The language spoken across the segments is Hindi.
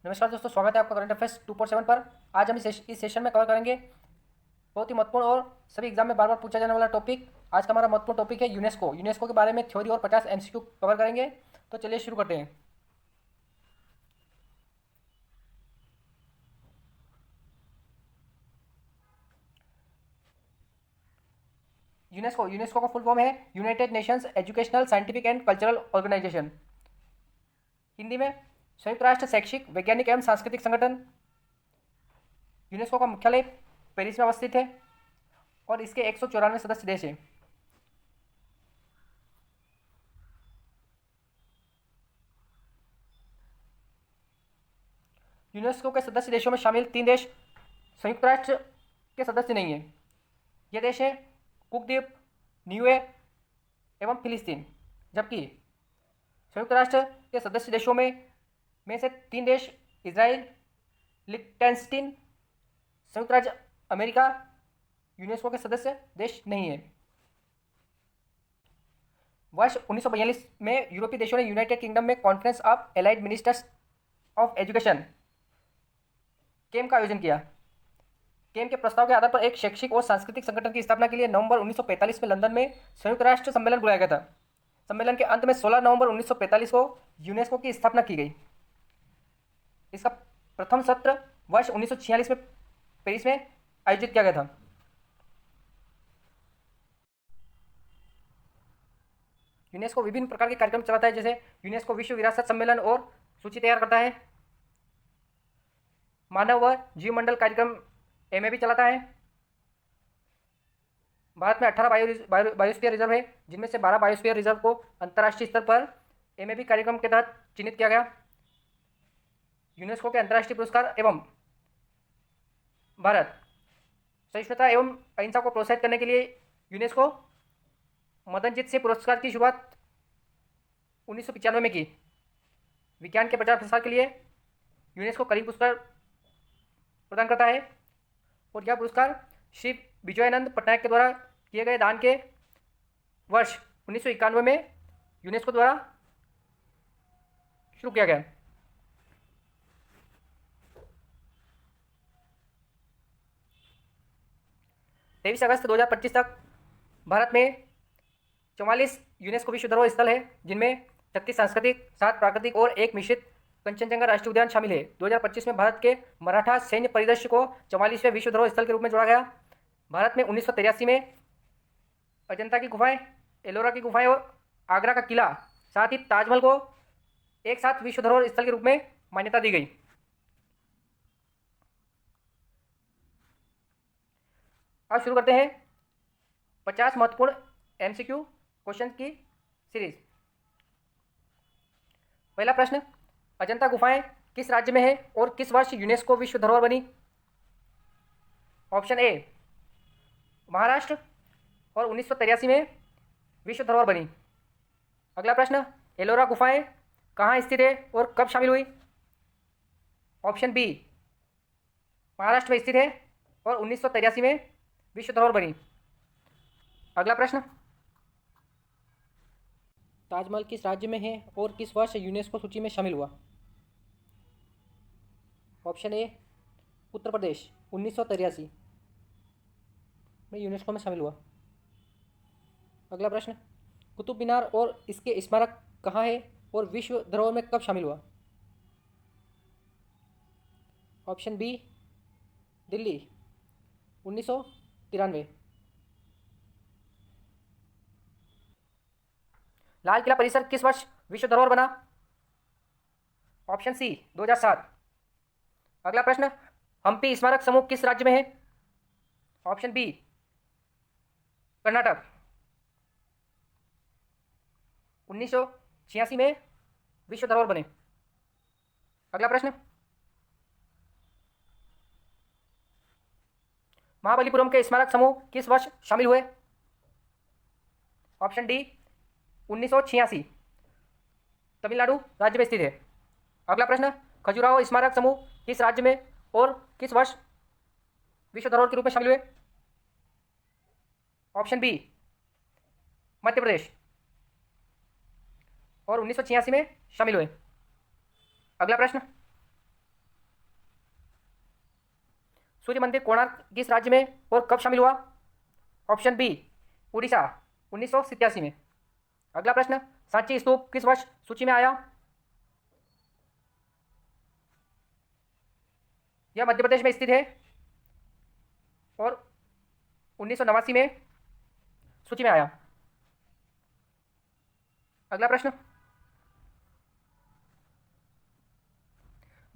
नमस्कार दोस्तों, स्वागत है आपका करंट अफेयर्स 247 पर। आज हम इस सेशन में कवर करेंगे बहुत ही महत्वपूर्ण और सभी एग्जाम में बार बार पूछा जाने वाला टॉपिक। आज का हमारा महत्वपूर्ण टॉपिक है यूनेस्को के बारे में थ्योरी और 50 एमसीक्यू कवर करेंगे। तो चलिए शुरू करते हैं। यूनेस्को का फुल फॉर्म है United Nations educational scientific and cultural organization. Hindi में संयुक्त राष्ट्र शैक्षिक वैज्ञानिक एवं सांस्कृतिक संगठन। यूनेस्को का मुख्यालय पेरिस में अवस्थित है और इसके 194 सदस्य देश हैं। यूनेस्को के सदस्य देशों में शामिल 3 देश संयुक्त राष्ट्र के सदस्य नहीं हैं। ये देश हैं कुक द्वीप, न्यूए एवं फिलिस्तीन। जबकि संयुक्त राष्ट्र के सदस्य देशों में से 3 देश इजराइल, लिechtenstein, संयुक्त राज्य अमेरिका यूनेस्को के सदस्य देश नहीं है। वर्ष 1942 में यूरोपीय देशों ने यूनाइटेड किंगडम में conference of allied ministers of education CAME का आयोजन किया। केम के प्रस्ताव के आधार पर एक शैक्षिक और सांस्कृतिक संगठन की स्थापना के लिए नवंबर 1945 में लंदन में संयुक्त राष्ट्र सम्मेलन बुलाया गया था। सम्मेलन के अंत में 16 नवंबर 1945 को यूनेस्को की स्थापना की गई। इसका प्रथम सत्र वर्ष 1946 में पेरिस में आयोजित किया गया था। यूनेस्को विभिन्न प्रकार के कार्यक्रम चलाता है, जैसे यूनेस्को विश्व विरासत सम्मेलन और सूची तैयार करता है, मानव व जीवमंडल कार्यक्रम एमए भी चलाता है। भारत में 18 बायोस्फीयर रिजर्व है, जिनमें से 12 बायोस्फीयर रिजर्व को अंतर्राष्ट्रीय स्तर पर एमए कार्यक्रम के तहत चिन्हित किया गया। यूनेस्को के अंतर्राष्ट्रीय पुरस्कार एवं भारत सहिष्णुता एवं अहिंसा को प्रोत्साहित करने के लिए यूनेस्को मदनजीत से पुरस्कार की शुरुआत 1995 में की। विज्ञान के प्रचार प्रसार के लिए यूनेस्को करीम पुरस्कार प्रदान करता है और यह पुरस्कार श्री विजयानंद पटनायक के द्वारा किए गए दान के वर्ष 1991 में यूनेस्को द्वारा शुरू किया गया। तेईस अगस्त 2025 तक भारत में 44 यूनेस्को विश्व धरोहर स्थल है, जिनमें 36 सांस्कृतिक, 7 प्राकृतिक और 1 मिश्रित कंचनजंगा राष्ट्रीय उद्यान शामिल है। 2025 में भारत के मराठा सैन्य परिदृश्य को 44वें विश्व धरोहर स्थल के रूप में जोड़ा गया। भारत में 1983 में अजंता की गुफाएं, एलोरा की गुफाएं और आगरा का किला, साथ ही ताजमहल को एक साथ विश्व धरोहर स्थल के रूप में मान्यता दी गई। अब शुरू करते हैं 50 महत्वपूर्ण एमसीक्यू क्वेश्चन की सीरीज। पहला प्रश्न, अजंता गुफाएं किस राज्य में है और किस वर्ष यूनेस्को विश्व धरोहर बनी? ऑप्शन ए महाराष्ट्र और 1983 में विश्व धरोहर बनी। अगला प्रश्न, एलोरा गुफाएं कहाँ स्थित है और कब शामिल हुई? ऑप्शन बी महाराष्ट्र में स्थित है और 1983 में विश्व धरोहर बनी। अगला प्रश्न, ताजमहल किस राज्य में है और किस वर्ष यूनेस्को सूची में शामिल हुआ? ऑप्शन ए उत्तर प्रदेश 1983 में यूनेस्को में शामिल हुआ। अगला प्रश्न, कुतुब मीनार और इसके स्मारक कहाँ है और विश्व धरोहर में कब शामिल हुआ? Option B Delhi 1993। लाल किला परिसर किस वर्ष विश्व धरोहर बना? Option C 2007। अगला प्रश्न, हम्पी स्मारक समूह किस राज्य में है? ऑप्शन बी कर्नाटक 1986 में विश्व धरोहर बने। अगला प्रश्न, महाबलीपुरम के स्मारक समूह किस वर्ष शामिल हुए? ऑप्शन डी 1986 तमिलनाडु राज्य में स्थित है। अगला प्रश्न, खजुराहो स्मारक समूह किस राज्य में और किस वर्ष विश्व धरोहर के रूप में शामिल हुए? ऑप्शन बी मध्य प्रदेश और 1986 में शामिल हुए। अगला प्रश्न, सूर्य मंदिर कोणार्क किस राज्य में और कब शामिल हुआ? ऑप्शन बी उड़ीसा 1987 में। अगला प्रश्न, सांची स्तूप किस वर्ष सूची में आया? यह मध्य प्रदेश में स्थित है और 1989 में सूची में आया। अगला प्रश्न,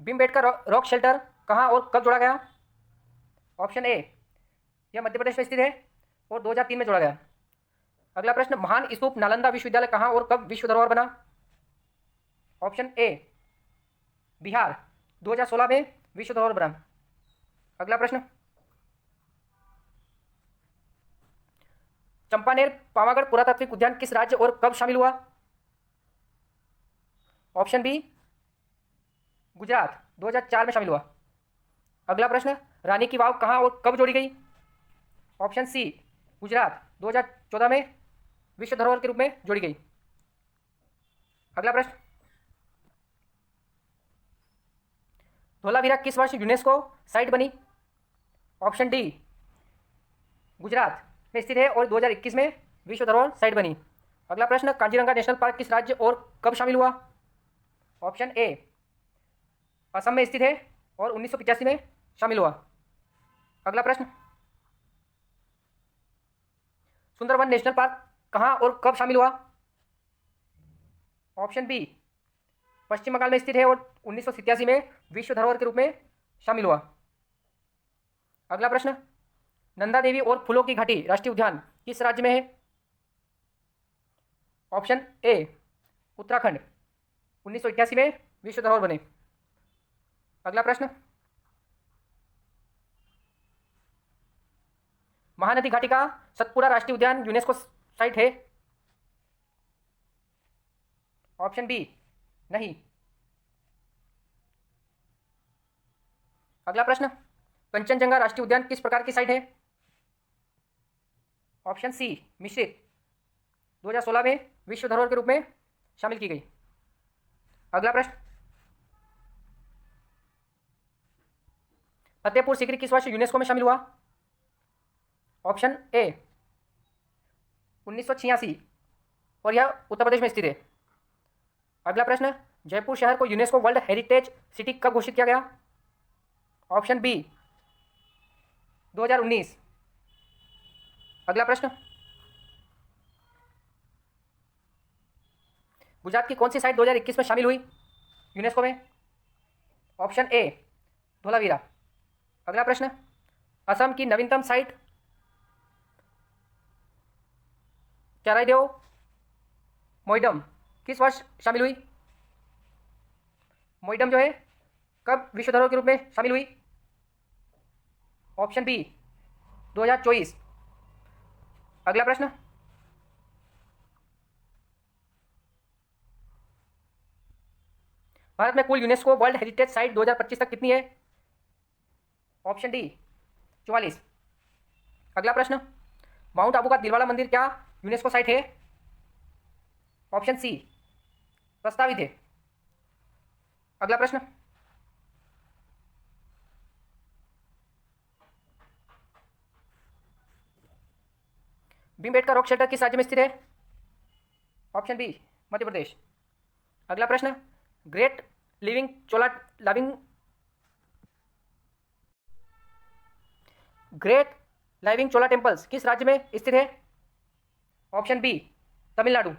भीमबेटका रॉक शेल्टर कहां और कब जोड़ा गया? ऑप्शन ए, यह मध्य प्रदेश में स्थित है और 2003 में जोड़ा गया। अगला प्रश्न, महान स्तूप नालंदा विश्वविद्यालय कहां और कब विश्व धरोहर बना? ऑप्शन ए, बिहार 2016 में विश्व धरोहर बना। अगला प्रश्न, चंपानेर पावागढ़ पुरातात्विक उद्यान किस राज्य और कब शामिल हुआ? ऑप्शन बी, गुजरात 2004 में शामिल हुआ। अगला प्रश्न, रानी की वाव कहां और कब जोड़ी गई? ऑप्शन सी, गुजरात 2014 में विश्व धरोहर के रूप में जोड़ी गई। अगला प्रश्न, धौलावीरा किस वर्ष यूनेस्को साइट बनी? ऑप्शन डी, गुजरात में स्थित है और 2021 में विश्व धरोहर साइट बनी। अगला प्रश्न, काजीरंगा नेशनल पार्क किस राज्य और कब शामिल हुआ? ऑप्शन ए, असम में स्थित है और 1985 में शामिल हुआ। अगला प्रश्न, सुंदरवन नेशनल पार्क कहां और कब शामिल हुआ? ऑप्शन बी, पश्चिम बंगाल में स्थित है और 1987 में विश्व धरोहर के रूप में शामिल हुआ। अगला प्रश्न, नंदा देवी और फूलों की घाटी राष्ट्रीय उद्यान किस राज्य में है? ऑप्शन ए, उत्तराखंड 1981 में विश्व धरोहर बने। अगला प्रश्न, महानदी घाटी का सतपुड़ा राष्ट्रीय उद्यान यूनेस्को साइट है? ऑप्शन बी, नहीं। अगला प्रश्न, कंचनजंगा राष्ट्रीय उद्यान किस प्रकार की साइट है? ऑप्शन सी, मिश्रित 2016 में विश्व धरोहर के रूप में शामिल की गई। अगला प्रश्न, फतेहपुर सीकरी किस वर्ष यूनेस्को में शामिल हुआ? ऑप्शन ए, 1986 और यह उत्तर प्रदेश में स्थित है। अगला प्रश्न, जयपुर शहर को यूनेस्को वर्ल्ड हेरिटेज सिटी कब घोषित किया गया? Option B, 2019। अगला प्रश्न, गुजरात की कौन सी साइट 2021 में शामिल हुई यूनेस्को में? Option A, Dholavira. अगला प्रश्न, असम की नवीनतम साइट चराइदेव मोइडम किस वर्ष शामिल हुई? मोइडम जो है कब विश्व धरोहर के रूप में शामिल हुई? Option B, 2024। अगला प्रश्न, भारत में कुल यूनेस्को वर्ल्ड हेरिटेज साइट 2025 तक कितनी है? Option D, 44। अगला प्रश्न, माउंट आबू का दिलवाला मंदिर क्या यूनेस्को साइट है? ऑप्शन सी, प्रस्तावित है। अगला प्रश्न, भीमबेटका रॉक शेल्टर किस राज्य में स्थित है? Option B, Madhya Pradesh. अगला प्रश्न, great living Chola loving great living Chola temples किस राज्य में स्थित है? Option B, Tamil Nadu.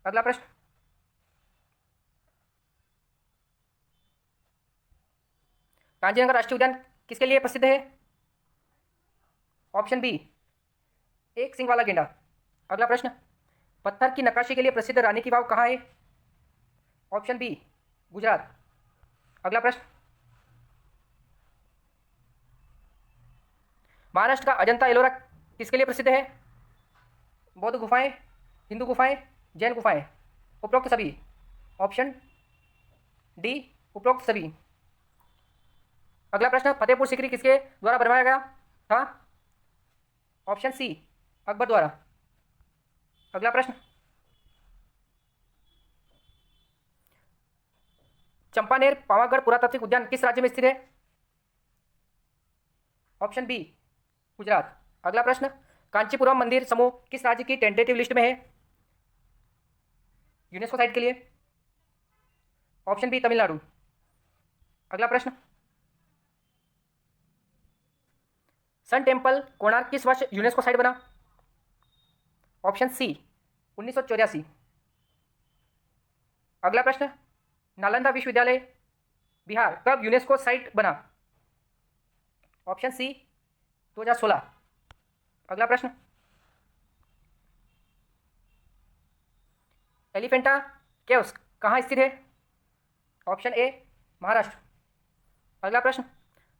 अगला प्रश्न, कांजीरंगा राष्ट्रीय उद्यान किसके लिए प्रसिद्ध है? ऑप्शन बी, एक सिंग वाला गेंडा। अगला प्रश्न, पत्थर की नक्काशी के लिए प्रसिद्ध रानी की वाव कहाँ है? Option B, Gujarat. अगला प्रश्न, महाराष्ट्र का अजंता एलोरा किसके लिए प्रसिद्ध है? बौद्ध गुफाएं, हिंदू गुफाएं, जैन गुफाएं, उपरोक्त सभी। ऑप्शन डी, उपरोक्त सभी। अगला प्रश्न, फतेहपुर सीकरी किसके द्वारा बनवाया गया था? ऑप्शन सी, अकबर द्वारा। अगला प्रश्न, चंपानेर पावागढ़ पुरातात्विक उद्यान किस राज्य में स्थित है? Option B Gujarat. अगला प्रश्न, कांचीपुरम मंदिर समूह किस राज्य की टेंटेटिव लिस्ट में है यूनेस्को साइट के लिए? Option B Tamil Nadu. अगला प्रश्न, सन टेम्पल कोणार्क किस वर्ष यूनेस्को साइट बना? Option C 1984। अगला प्रश्न, नालंदा विश्वविद्यालय बिहार कब यूनेस्को साइट बना? Option C 2016। अगला प्रश्न, एलिफेंटा केव्स कहाँ स्थित है? Option A Maharashtra. अगला प्रश्न,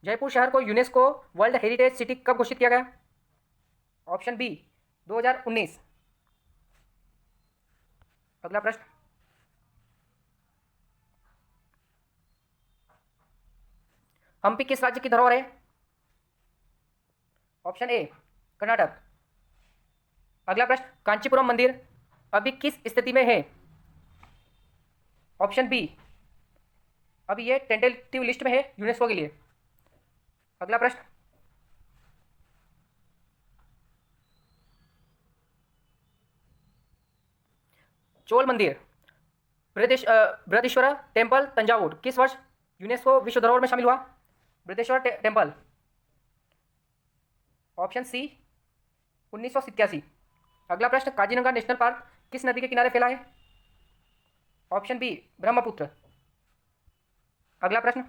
जयपुर शहर को यूनेस्को वर्ल्ड हेरिटेज सिटी कब घोषित किया गया? Option B 2019। अगला प्रश्न, हम्पी किस राज्य की धरोहर है? Option A Karnataka. अगला प्रश्न, कांचीपुरम मंदिर अभी किस स्थिति में है? ऑप्शन बी अभी ये टेंटेटिव लिस्ट में है यूनेस्को के लिए। अगला प्रश्न, चोल मंदिर बृहदीश्वर टेम्पल तंजावुर किस वर्ष यूनेस्को विश्व धरोहर में शामिल हुआ? बृहदेश्वर टेम्पल। Option C 1987। अगला प्रश्न, काजीरंगा नेशनल पार्क किस नदी के किनारे फैला है? Option B Brahmaputra. अगला प्रश्न,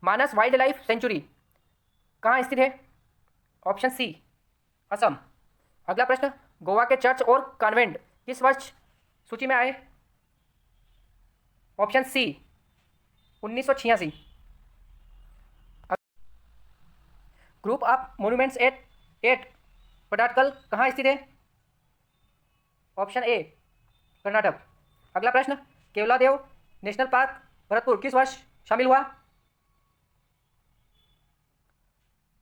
मानस वाइल्ड लाइफ सेंचुरी कहाँ स्थित है? Option C Assam. अगला प्रश्न, गोवा के चर्च और कॉन्वेंट किस वर्ष सूची में आए? Option C 1986। Group of monuments at Pattadakal कहाँ स्थित है? Option A Karnataka. अगला प्रश्न, केवलादेव नेशनल पार्क भरतपुर किस वर्ष शामिल हुआ?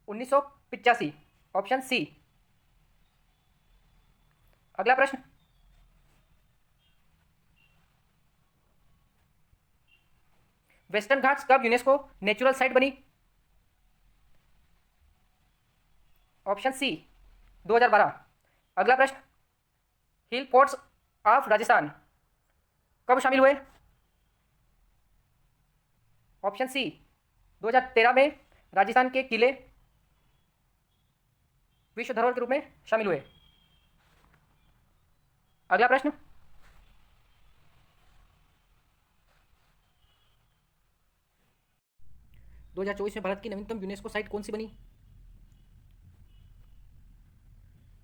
1985। Option C. अगला प्रश्न, वेस्टर्न घाट्स कब यूनेस्को नेचुरल साइट बनी? Option C 2012। अगला प्रश्न, हिल फोर्ट्स ऑफ राजस्थान कब शामिल हुए? ऑप्शन सी 2013 में राजस्थान के किले विश्व धरोहर के रूप में शामिल हुए। अगला प्रश्न, दो 2024 में भारत की नवीनतम यूनेस्को साइट कौन सी बनी?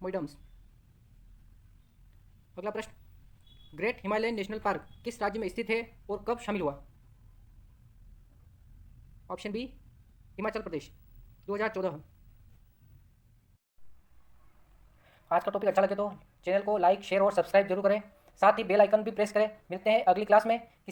मोइडम्स। अगला प्रश्न, ग्रेट हिमालयन नेशनल पार्क किस राज्य में स्थित है और कब शामिल हुआ? Option B Himachal Pradesh 2014। आज का टॉपिक अच्छा लगे तो चैनल को लाइक शेयर और सब्सक्राइब जरूर करें, साथ ही बेल आइकन भी प्रेस करें। मिलते हैं अगली क्लास में।